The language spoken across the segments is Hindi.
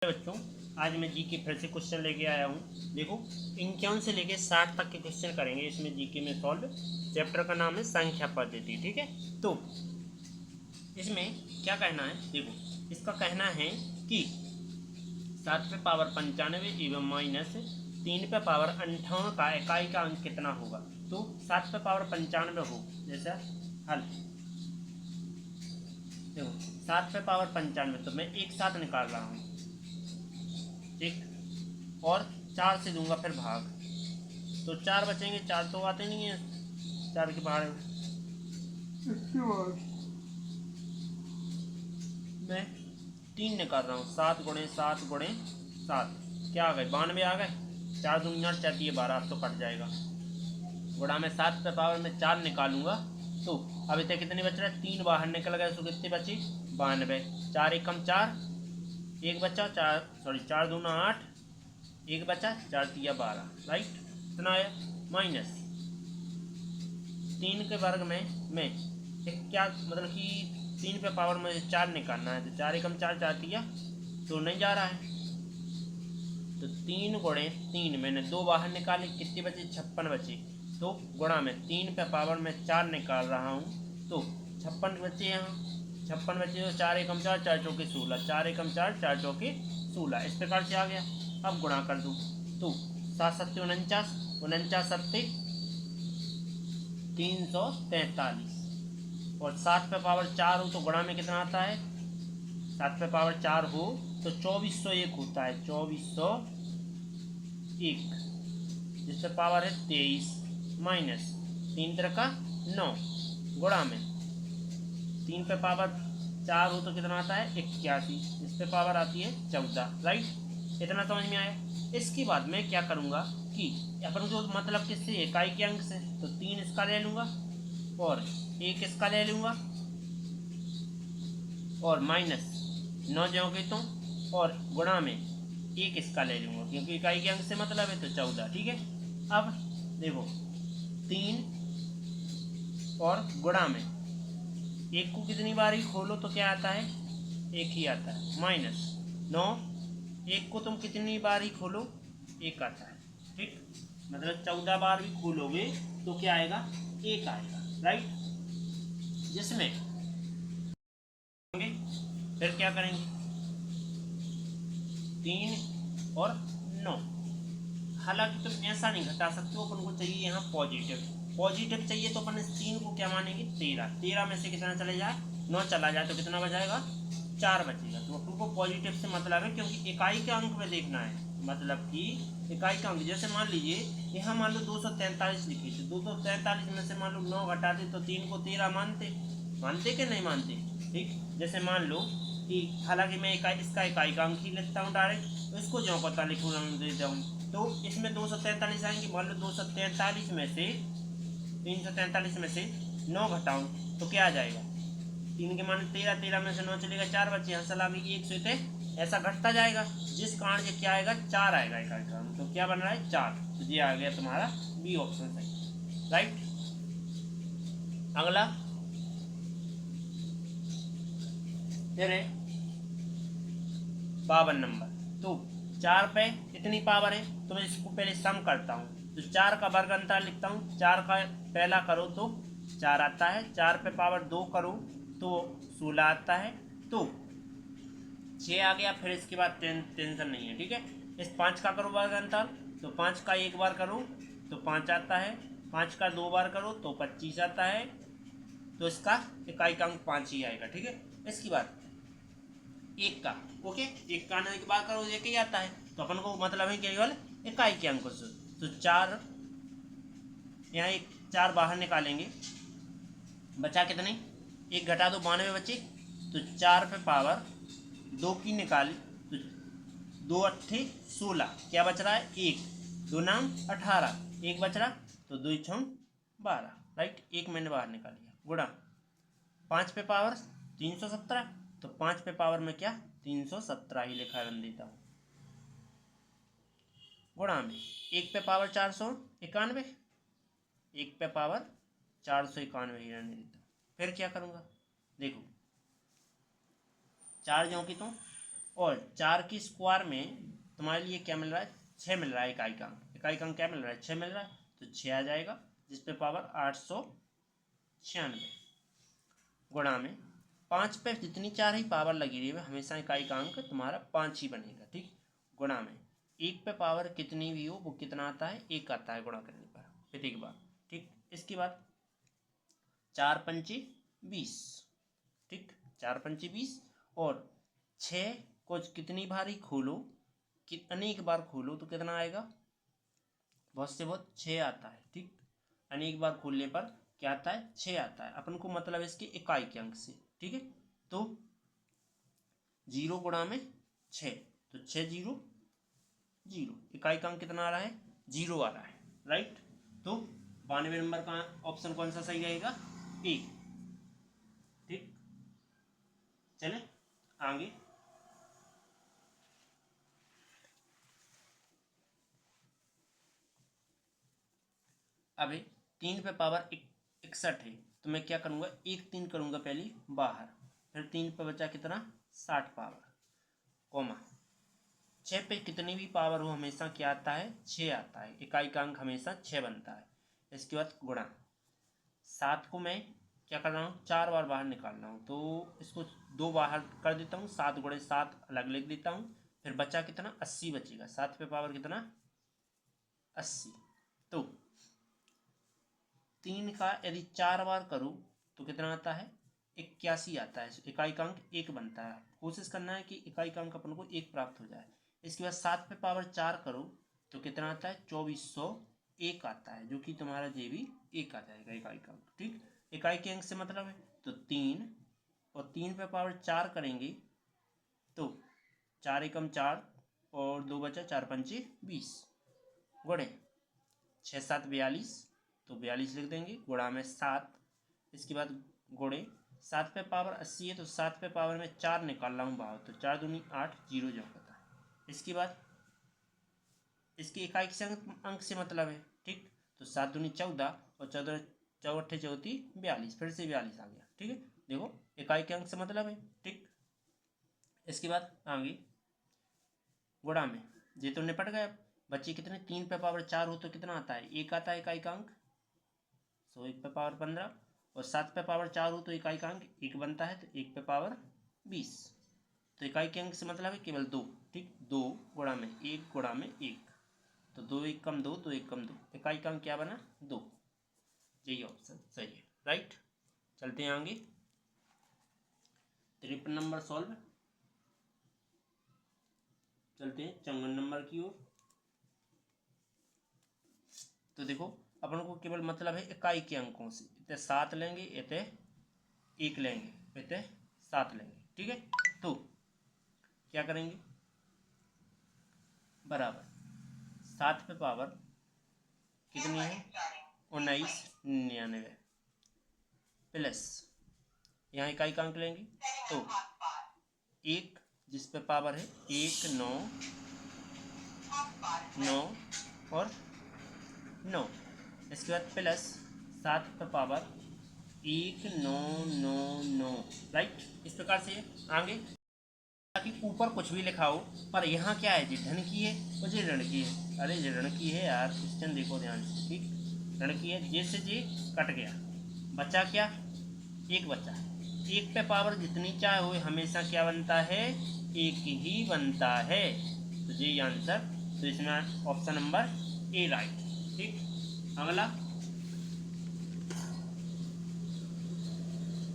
बच्चों, आज मैं जीके फिर से क्वेश्चन लेके आया हूँ। देखो, 51 से लेके 60 तक के क्वेश्चन करेंगे इसमें जीके में सॉल्व। चैप्टर का नाम है संख्या पद्धति। ठीक है, तो इसमें क्या कहना है, देखो इसका कहना है कि 7 पे पावर 95 एवं माइनस 3 पे पावर 58 का इकाई का अंक कितना होगा। तो 7 पे पावर 95 हो जैसा हल, देखो 7 पे पावर 95 तो मैं एक साथ निकाल रहा हूँ, ठीक, और 4 से दूंगा फिर भाग, तो 4 बचेंगे, 4 तो आते नहीं है 4 के बाहर। इसके बाद मैं 3 निकाल रहा हूँ, 7 गुणे 7 गुणे 7 क्या आ गए, 92 आ गए। 4 दूनी 8 चाहती है 12, तो कट जाएगा। गुणा में 7 पे पावर में 4 निकालूंगा, तो अभी तक कितने बच रहा है, 3 बाहर निकल गए, तो कितने बची 92। 4 एकम 4, एक बचा 4, सॉरी 4 दूना 8, एक बचा 4 तिया 12, राइट। इतना आया माइनस 3 के वर्ग में मैं क्या मतलब कि 3 पे पावर में 4 निकालना है, तो 4 एकम 4, 4 तिया तो नहीं जा रहा है, तो 3 गुणे 3 मैंने 2 बाहर निकाले, कितने बचे 56 बचे। तो गुणा में 3 पे पावर में 4 निकाल रहा हूँ, तो 56 बचे, यहाँ 56 बचे, तो 4 एकम 4, 4 चौके 16, 4 एकम 4, 4 चौके 16, इस प्रकार से आ गया। अब गुणा कर दूँ, तो 7 सत्ते 49, 49 सत्ते 343, और 7 पे पावर 4 हो तो गुणा में कितना आता है, 7 पे पावर 4 हो तो 2401 होता है, 2401, जिससे पावर है 23, माइनस 3 तरह का 9, गुणा में 3 पे पावर 4 हो तो कितना आता है 81, इस पे पावर आती है 14, राइट। इतना समझ में आया। इसके बाद मैं क्या करूँगा कि अपन को मतलब किससे, इकाई के अंक से, तो 3 इसका ले लूँगा और 1 इसका ले लूँगा, और माइनस 9 जोगे तो, और गुणा में 1 इसका ले लूँगा, क्योंकि इकाई के अंक से मतलब है, तो 14, ठीक है। अब देखो 3 और गुणा में 1 को कितनी बार ही खोलो तो क्या आता है, 1 ही आता है, माइनस 9, 1 को तुम कितनी बार ही खोलो 1 आता है, ठीक, मतलब 14 बार भी खोलोगे तो क्या आएगा, 1 आएगा, राइट। जिसमें फिर क्या करेंगे, 3 और 9, हालांकि तुम ऐसा नहीं घटा सकते हो, अपन को चाहिए यहाँ पॉजिटिव चाहिए, तो अपन इस 3 को क्या मानेंगे 13, 13 में से कितना चले जाए 9 चला जाए तो कितना बचाएगा 4 बचेगा, तो अपन को पॉजिटिव से मतलब है, क्योंकि इकाई के अंक में देखना है, मतलब कि इकाई का अंक, जैसे मान लीजिए यहाँ मान लो 243 लिखी थी, 243 में से मान लो 9 घटा दे तो 3 को 13 मानते कि नहीं मानते, ठीक। जैसे मान लो कि हालांकि मैं इसका इकाई का अंक ही लिखता हूँ डायरेक्ट, तो इसको जो पता लिखूँ देता हूँ, तो इसमें 243 आएंगे, मान लो 243 में से 343 में से 9 घटाऊँ तो क्या आ जाएगा, 3 के मान 13, 13 में से 9 चलेगा 4 बचे, यहाँ सलामी 1 से ऐसा घटता जाएगा, जिस कारण से क्या आएगा 4 आएगा इकाई का, तो क्या बन रहा है 4, तो ये आ गया तुम्हारा बी ऑप्शन सही, राइट। अगला फिर है 52 नंबर, तो 4 पे कितनी पावर है, तो मैं इसको पहले सम करता हूँ, तो 4 का वर्ग अंतर लिखता हूँ, 4 का पहला करो तो 4 आता है, 4 पे पावर 2 करो तो 16 आता है, तो 6 आ गया, फिर इसके बाद टेंशन नहीं है, ठीक है। इस 5 का करो वर्ग अंतर, तो 5 का एक बार करो तो 5 आता है, 5 का 2 बार करो तो 25 आता है, तो इसका इकाई का अंक 5 ही आएगा, ठीक है। इसके बाद 1 का, ओके, 1 का आने के बाद करो 1 ही आता है, तो अपन को मतलब है केवल इकाई के अंक से, तो 4 यहाँ 1 4 बाहर निकालेंगे, बचा कितने, 1 घटा दो 92 बचे, तो 4 पे पावर 2 की निकाली, तो 2 अट्ठे 16, क्या बच रहा है 1, 2 नाम 18, 1 बच रहा, तो 2 छम 12, राइट, 1 मैंने बाहर निकाल लिया, गुणा 5 पे पावर 317, तो 5 पे पावर में क्या 317 ही लिखा रन देता हूँ, गुणा में 1 पे पावर 491, 1 पे पावर 491 ही रहने देता हूँ। फिर क्या करूँगा, देखो 4 जो की तो और 4 की स्क्वायर में तुम्हारे लिए क्या मिल रहा है, 6 मिल रहा है इकाई का अंक। इकाई का अंक क्या मिल रहा है, 6 मिल रहा है, तो 6 आ जाएगा, जिस पे पावर 896 गुणा में 5 पे जितनी 4 ही पावर लगी रही है हमेशा इकाई का अंक तुम्हारा 5 ही बनेगा, ठीक। गुणा में 1 पे पावर कितनी भी हो वो कितना आता है, 1 आता है गुणा करने पर, फिर एक बार, ठीक। इसके बाद 4 पंचे 20, ठीक, 4 पंचे 20 और 6 को कितनी बार ही खोलो, कि अनेक बार खोलो तो कितना आएगा, बहुत से बहुत 6 आता है, ठीक। अनेक बार खोलने पर क्या आता है, 6 आता है। अपन को मतलब है इसके इकाई के अंक से, ठीक है। तो 0 गुणा में 6, तो 6 0 0, इकाई का अंक कितना आ रहा है, 0 आ रहा है, राइट। तो 92 नंबर का ऑप्शन कौन सा सही रहेगा, ए, ठीक। चले आगे। अभी 3 पे पावर 61 है, तो मैं क्या करूँगा, 1 3 करूँगा पहले बाहर, फिर 3 पे बचा कितना 60 पावर, कोमा 6 पे कितनी भी पावर हो हमेशा क्या आता है, 6 आता है, इकाई का अंक हमेशा 6 बनता है। इसके बाद गुणा 7 को मैं क्या कर रहा हूँ, 4 बार बाहर निकाल रहा हूँ, तो इसको 2 बाहर कर देता हूँ, 7 गुणे 7 अलग लिख देता हूँ, फिर बचा कितना 80 बचेगा, 7 पे पावर कितना 80। तो 3 का यदि 4 बार करूँ तो कितना आता है, 81 आता है, इकाई का अंक 1 बनता है। कोशिश करना है कि इकाई का अंक अपन को 1 प्राप्त हो जाए। इसके बाद 7 पे पावर 4 करो तो कितना आता है, 2401 आता है, जो कि तुम्हारा जे भी 1 आ जाएगा इकाई का अंक, ठीक। इकाई के अंक से मतलब है तो 3, और 3 पे पावर 4 करेंगे तो 4 एकम 4 और 2 बचा, 4 पंचे 20 गुणे 6 7 42, तो 42 लिख देंगे, गुणा में 7। इसके बाद गुणे 7 पे पावर 80 है, तो 7 पे पावर में 4 निकाल रहा हूँ बाहर, तो 4 दूनी 8, 0 जो होता है। इसके बाद इसकी इकाई के अंक से मतलब है, ठीक। तो 7 दूनी 14 और 14 चौथे 34 42, फिर से 42 आ गया, ठीक है। देखो इकाई के अंक से मतलब है, ठीक। इसके बाद आगे गुणा में ये तो निपट गया, बच्चे कितने, 3 पे पावर 4 हो तो कितना आता है, 1 आता है इकाई का अंक, 1 पे पावर 15, और 7 पे पावर 4 हो तो इकाई का अंक 1 बनता है, तो 1 पे पावर 20, तो इकाई के अंक से मतलब है केवल 2, ठीक। 2 गुणा में 1 गुणा में 1, तो 2 1 कम 2, 2 1 कम 2, इकाई का अंक क्या बना 2, यही ऑप्शन सही है, राइट। चलते हैं आगे, 53 नंबर सॉल्व, चलते हैं 54 नंबर की ओर। तो देखो अपन को केवल मतलब है इकाई के अंकों से, इतने 7 लेंगे, इतने 1 लेंगे, इतने 7 लेंगे, ठीक है। तो क्या करेंगे, बराबर 7 पे पावर कितनी है 1999 प्लस यहाँ इकाई का अंक लेंगे तो 1, जिस पे पावर है 1 9 9 और 9, इसके बाद प्लस 7 पे पावर 1 9 9 9, राइट। इस प्रकार से आगे ताकि ऊपर कुछ भी लिखा हो, पर यहाँ क्या है जी, धन की है और जी ऋण की है। अरे जी ऋण की है यार, क्वेश्चन देखो ध्यान से, ठीक। ऋण की है, जे से जे कट गया, बचा क्या, 1 बचा। 1 पे पावर जितनी चाहे हो हमेशा क्या बनता है, 1 ही बनता है, तो ये आंसर, तो इसमें ऑप्शन नंबर ए राइट, ठीक। अगला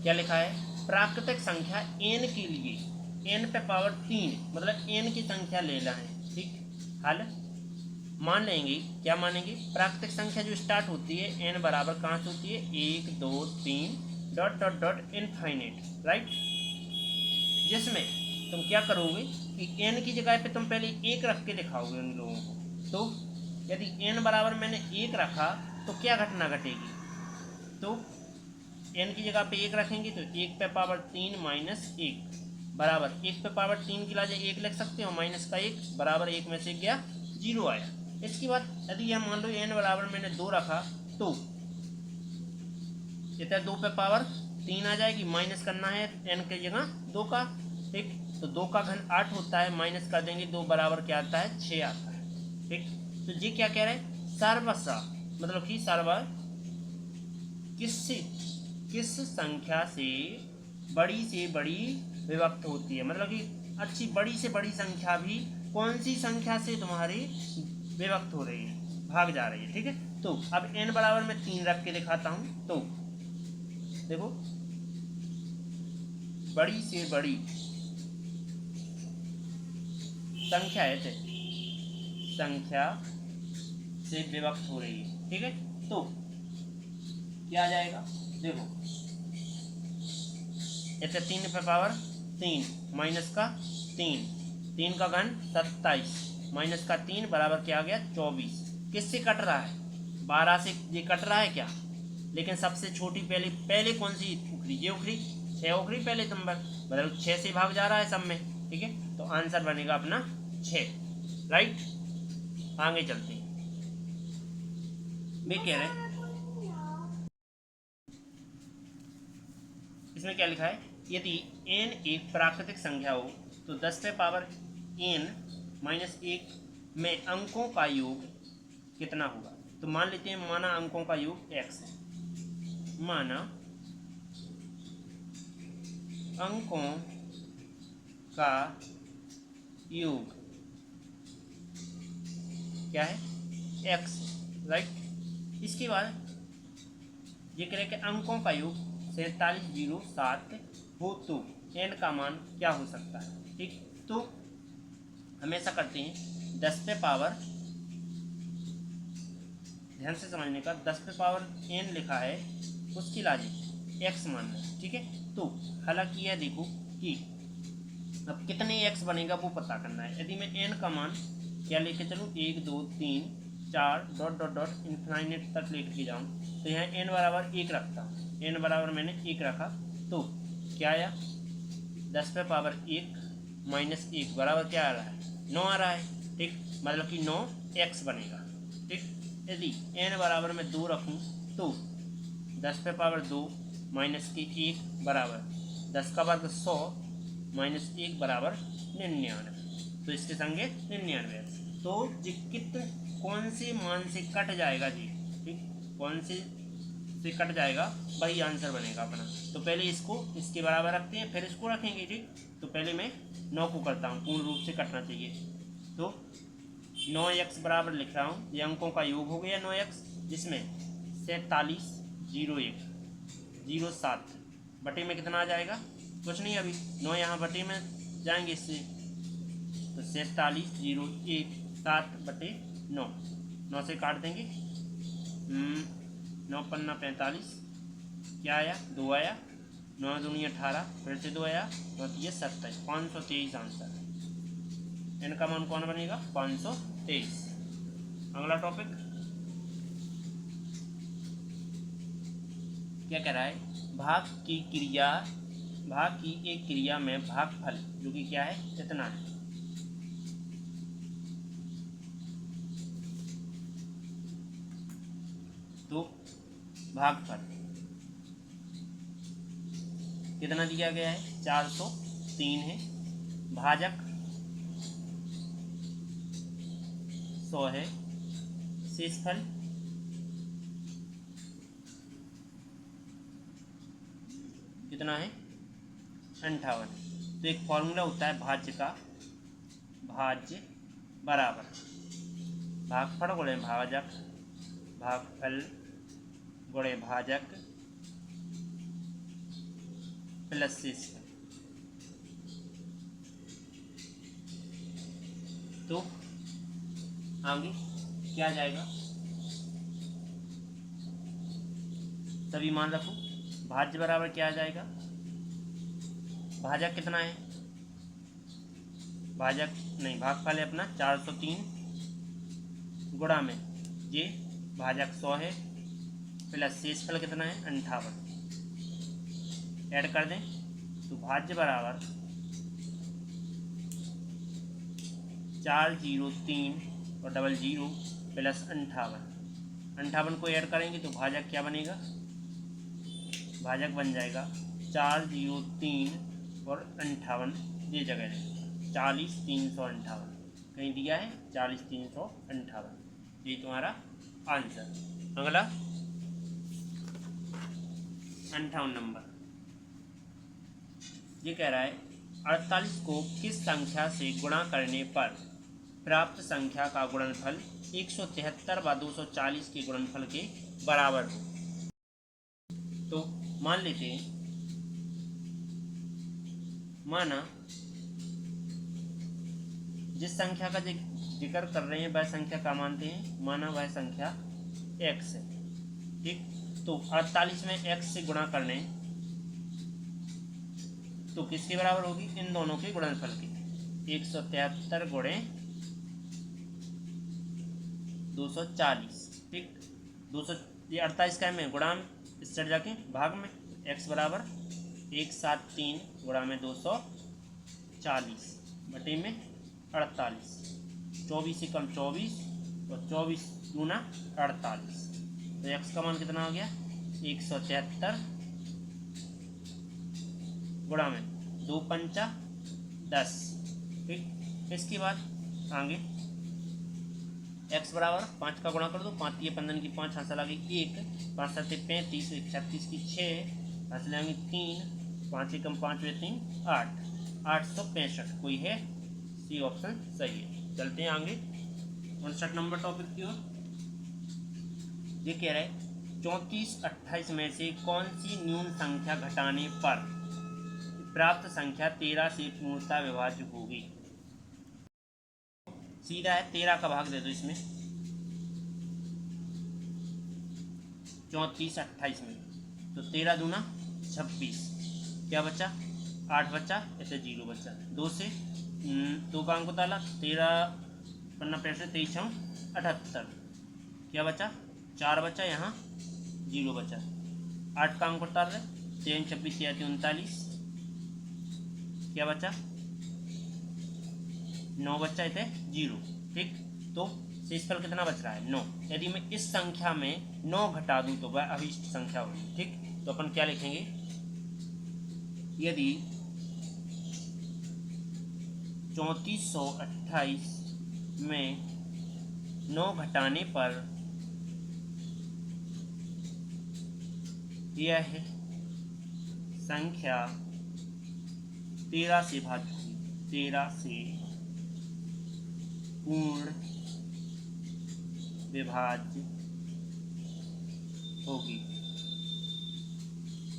क्या लिखा है, प्राकृतिक संख्या n के लिए n पे पावर 3 मतलब n की संख्या लेना है, ठीक। हल मान लेंगे, क्या मानेंगे, प्राकृतिक संख्या जो स्टार्ट होती है n बराबर कहाँ से होती है, 1 2 3 dot dot dot infinite, right. जिसमें तुम क्या करोगे कि n की जगह पे तुम पहले 1 रख के दिखाओगे उन लोगों को। तो यदि n बराबर मैंने 1 रखा तो क्या घटना घटेगी, तो n की जगह पे 1 रखेंगे तो 1 पे पावर 3 माइनस 1 बराबर 1 पे पावर 3 की लाजे 1 लिख सकते हो, माइनस का 1 बराबर 1 में से गया 0 आया। इसके बाद यदि यह मान लो n बराबर मैंने 2 रखा तो इधर 2 पे पावर 3 आ जाएगी, माइनस करना है n की जगह 2 का, ठीक। तो 2 का घन 8 होता है, माइनस कर देंगे 2 बराबर क्या आता है 6 आता है। ठीक, तो ये क्या कह रहे हैं, सर्वसा मतलब कि सर्व किस संख्या से बड़ी विभक्त होती है, मतलब कि अच्छी बड़ी से बड़ी संख्या भी कौन सी संख्या से तुम्हारी विभक्त हो रही है, भाग जा रही है। ठीक है, तो अब n बराबर में 3 रख के दिखाता हूं। तो देखो बड़ी से बड़ी संख्या है, संख्या से विभक्त हो रही है। ठीक है, तो क्या आ जाएगा, देखो इसे 3 पे पावर 3 माइनस का 3 का घन 27 माइनस का 3 बराबर क्या आ गया 24। किससे कट रहा है, 12 से ये कट रहा है क्या, लेकिन सबसे छोटी पहले कौन सी उखरी, ये उखरी 6 उखरी पहले नंबर, मतलब 6 से भाग जा रहा है सब में। ठीक है, तो आंसर बनेगा अपना 6। राइट, आगे चलते हैं। वे कह रहे इसमें क्या लिखा है, यदि n एक प्राकृतिक संख्या हो तो 10 पे पावर n माइनस 1 में अंकों का योग कितना होगा। तो मान लेते हैं, माना अंकों का योग x है, माना अंकों का योग क्या है x। राइट, इसके बाद ये कह रहे कि अंकों का योग 4707 हो तो n का मान क्या हो सकता है। ठीक, तो हमेशा करते हैं 10 पे पावर, ध्यान से समझने का, 10 पे पावर n लिखा है, उसकी लाजिक x मानना है। ठीक है, तो हालांकि यह देखो कि अब कितने x बनेगा वो पता करना है। यदि मैं n का मान क्या लेके चलूँ, 1 2 3 4 डॉट डॉट डॉट इन्फिनिट तक लेके जाऊँ, तो यहाँ n बराबर 1 रखता हूँ, n बराबर मैंने 1 रखा, तो क्या आया 10 पे पावर 1 माइनस 1 बराबर क्या आ रहा है 9 आ रहा है। ठीक, मतलब कि 9x बनेगा। ठीक, यदि n बराबर मैं 2 रखूँ तो 10 पे पावर 2 माइनस के 1 बराबर 10 का वर्ग 100 माइनस 1 बराबर 99, तो इसके संगे 99। तो कित कौन से मान से कट जाएगा जी, ठीक, कौन से कट जाएगा वही आंसर बनेगा अपना। तो पहले इसको इसके बराबर रखते हैं, फिर इसको रखेंगे। ठीक, तो पहले मैं 9 को करता हूँ, पूर्ण रूप से कटना चाहिए। तो 9x बराबर लिख रहा हूँ, ये अंकों का योग हो गया 9x, जिसमें 4707 बटे में कितना आ जाएगा, कुछ नहीं, अभी 9 यहाँ बटे में जाएंगे इससे, तो 4707 बटे 9 से काट देंगे, 9 पन्ना 45, क्या आया 2 आया, 9 दूनी 18, फिर से 2 आया, तो ये 27, 523 आंसर है। इनका मान कौन बनेगा 523। अगला टॉपिक क्या कह रहा है, भाग की एक क्रिया में भागफल जो कि क्या है कितना है। तो भागफल कितना दिया गया है 403 है, भाजक 100 है, शेषफल कितना है 58। तो एक फॉर्मूला होता है भाज्य का, भाज्य बराबर भागफल गुणे भाजक, भागफल गुणे भाजक प्लस शेषफल। तो आगे क्या जाएगा, सभी मान रखो, भाज्य बराबर क्या आ जाएगा, भाजक कितना है, भाजक नहीं भागफल है अपना 403 गुणा में ये भाजक 100 है, प्लस शेषफल कितना है 58, ऐड कर दें तो भाज्य बराबर 403 और 00 प्लस 58 को ऐड करेंगे तो भाजक क्या बनेगा, भाजक बन जाएगा 403 और 58 ये जगह है 40,358, कहीं दिया है 40,358, ये तुम्हारा आंसर। अगला 58 नंबर, ये कह रहा है 48 को किस संख्या से गुणा करने पर प्राप्त संख्या का गुणनफल 173 व 240 के गुणनफल के बराबर हो। तो मान लेते हैं, माना जिस संख्या का जिक्र कर रहे हैं वह संख्या का मानते हैं, माना वह संख्या x है, ठीक। तो 48 में x से गुणा करने तो किसके बराबर होगी, इन दोनों के गुणनफल की, 173 गुणे 240, ठीक। 200 ये 48 का में गुणा इस साइड जाके भाग में, x बराबर 173 गुणा में 240 बटे में 48, 24 से कम 24 और 24 दूना 48, तो x का मान कितना हो गया 173 गुणा में 2 पंचा 10, ठीक। इसके बाद आगे x बराबर 5 का गुणा कर दो, 5 ये 15 की 5 हासिल आ गई 1, 5 7 35, 36 की 6 हासिल आएंगे 3, 5 से कम 5 हुए 3 8, 865, कोई है, सी ऑप्शन सही है। चलते हैं आगे 59 नंबर टॉपिक की ओर। ये कह रहे हैं 34 28 में से कौन सी न्यून संख्या घटाने पर प्राप्त संख्या 13 से पूर्णतः विभाज्य होगी। सीधा है, 13 का भाग दे दो इसमें, 34 28 में, तो 13 दूना 26, क्या बचा 8 बचा, ऐसे 0 बचा, 2 से 2 का अंक उतारा, 13 पन्ना 65 23 78, क्या बचा 4 बचा, यहाँ 0 बचा, 8 का अंक उतार रहे, 3 26 39, क्या बचा 9 बच्चा इतने 0, ठीक। तो शेषफल कितना बच रहा है 9। यदि मैं इस संख्या में 9 घटा दूं तो वह अभिष्ट संख्या होगी, ठीक। तो अपन क्या लिखेंगे, यदि 3428 में 9 घटाने पर यह संख्या 13 से भाज्य होगी, 13 से पूर्ण विभाज्य होगी,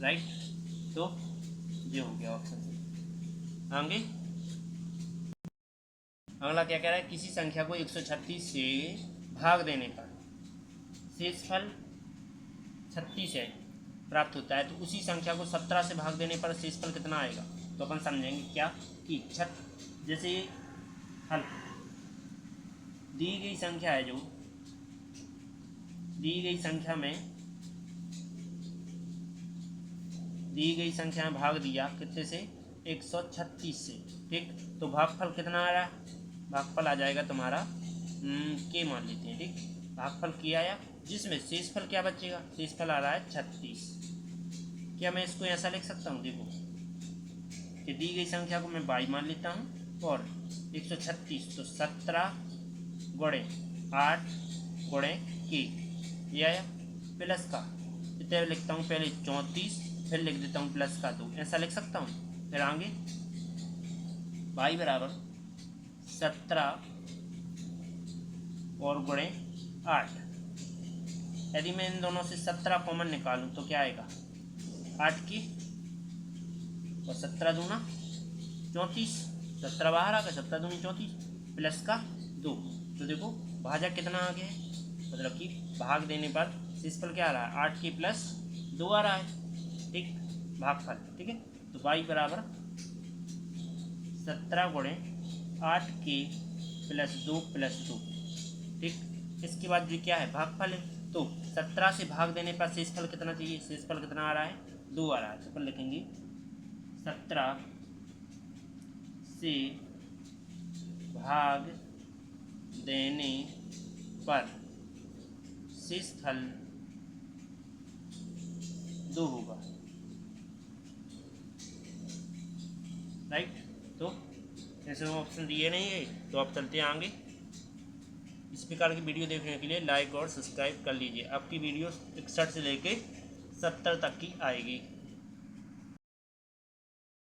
राइट। तो ये हो गया ऑप्शन। आगे अगला क्या कह रहा है, किसी संख्या को 136 से भाग देने पर शेषफल 36 है प्राप्त होता है, तो उसी संख्या को 17 से भाग देने पर शेषफल कितना आएगा। तो अपन समझेंगे क्या कि जैसे हल दी गई संख्या है, जो दी गई संख्या में भाग दिया कितने से 136 से, ठीक। तो भागफल कितना आ रहा है, भागफल आ जाएगा तुम्हारा के मान लेते हैं, ठीक। भागफल किया आया, जिसमें शेषफल क्या बचेगा, शेषफल आ रहा है 36। क्या मैं इसको ऐसा लिख सकता हूँ, देखो कि दी गई संख्या को मैं 22 मान लेता हूँ और 136 तो 17 गुणे 8 गुणे के, ये आया प्लस का, इतना लिखता हूँ पहले 34, फिर लिख देता हूँ प्लस का 2, ऐसा लिख सकता हूँ। फिर आगे y बराबर 17 और गुणे 8, यदि मैं इन दोनों से 17 कॉमन निकालूं तो क्या आएगा 8 की और 17 दूना 34, 17 बाहर आ गया, 17 दूनी 34 प्लस का 2, तो देखो भाजक कितना आ गया है, मतलब कि भाग देने पर शेषफल क्या आ रहा है 8 की प्लस 2 आ रहा है, ठीक, भागफल, ठीक है। तो y बराबर 17 गुणे 8 के प्लस 2 प्लस 2, ठीक। इसके बाद जो क्या है भागफल है, तो 17 से भाग देने पर शेषफल कितना चाहिए, शेषफल कितना आ रहा है 2 आ रहा है, तो अपन लिखेंगे 17 से भाग देने पर शेषफल 2 होगा, राइट। तो ऐसे ऑप्शन दिए नहीं है, तो आप चलते हैं आगे। इस प्रकार की वीडियो देखने के लिए लाइक और सब्सक्राइब कर लीजिए। आपकी वीडियो 61 से लेके 70 तक की आएगी।